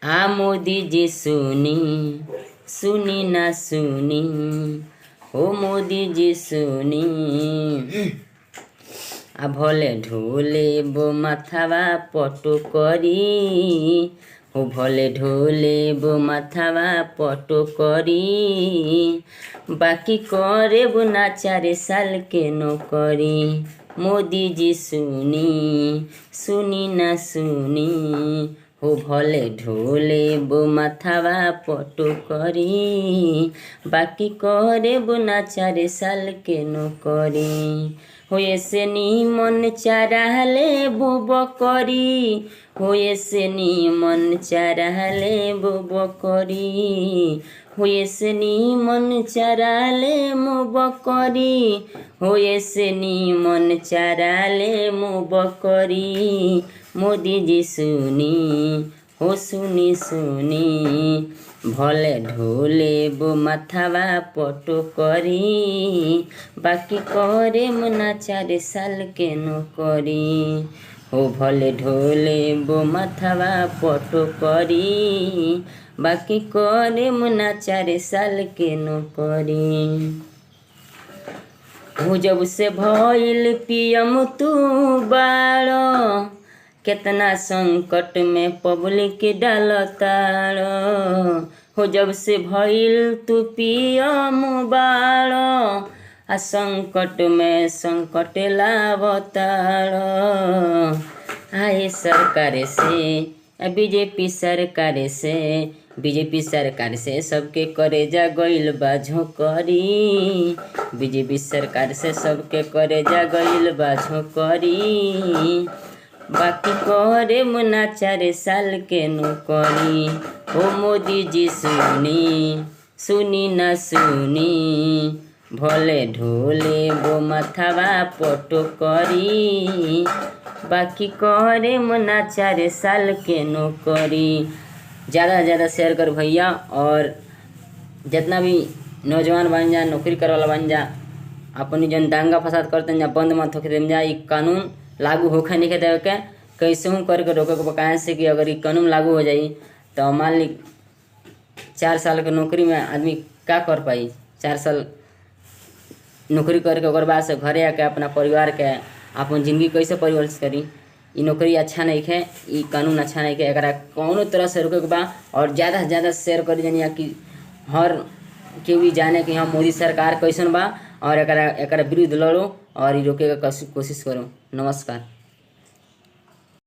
आ मोदी जी सुनी सुनी ना सुनी, हो मोदी जी सुनी। आ भले ढोले बो माथावा पटो करी, हो भले ढोले बो माथावा पटो करी। बाकी करे बो ना 4 साल के नौकरी। मोदी जी सुनी सुनी ना सुनी, हो भले ढोले बो माथावा पटो करी। बाकी करे बो ना 4 साल के नौकरी। हो ऐसे निमन चाराले बो बकरी, हो ऐसे निमन चाराले बो बकरी। हो ऐसे निमन चाराले मो बकरी, हो ऐसे निमन चाराले मो बकरी। मोदी जी सुनी हो सुनी सुनी, भले ढोले बो माथावा पटो करी। बाकी करे मुना 4 साल के नौकरी। हो भले ढोले बो माथावा पटो करी। बाकी करे मुना 4 साल के नौकरी। हो जब से भइल पीएम तू बाड़ो, केतना संकट में पब्लिक डालताड़ो। हो जब से भइल तू पीएम बाड़ो, आ संकट में संकट लावताड़ो। आए सरकार से बीजेपी सरकार से, बीजेपी सरकार से सबके करेजा गइल बा झोंकरी। बीजेपी सरकार से सबके करेजा गइल बा झोंकरी। बाकी करे मुना 4 साल के नौकरी। हो मोदी जी सुनी सुनी ना सुनी, भले ढोले बो माथावा पटो करी। बाकी करे मुना 4 साल के नौकरी। ज़्यादा से ज़्यादा शेयर कर भैया, और जितना भी नौजवान बन जा, नौकरी करे वाला बन जा, अपनी जन दांगा फसाद करते जा बंद मत होके देम जा। ये कानून लागू होखे नहीं देवे के, कैसे हूँ करके रोके के बकाया से कि अगर ये कानून लागू हो जाई तो मान ली 4 साल के नौकरी में आदमी क्या कर पाई। 4 साल नौकरी करके ओकर बाद से घरे आके अपना परिवार के अपन जिंदगी कैसे परिवर्तित करी। ये नौकरी अच्छा नहीं है, ये कानून अच्छा नहीं है। एकरा कौनो तरह से रोके के बा, और ज़्यादा से ज़्यादा शेयर करी जानिए कि हर केहू भी जाने कि हाँ मोदी सरकार कैसन बा, और एकरा विरुद्ध लड़ो और ये रोके के कोशिश करो। नमस्कार।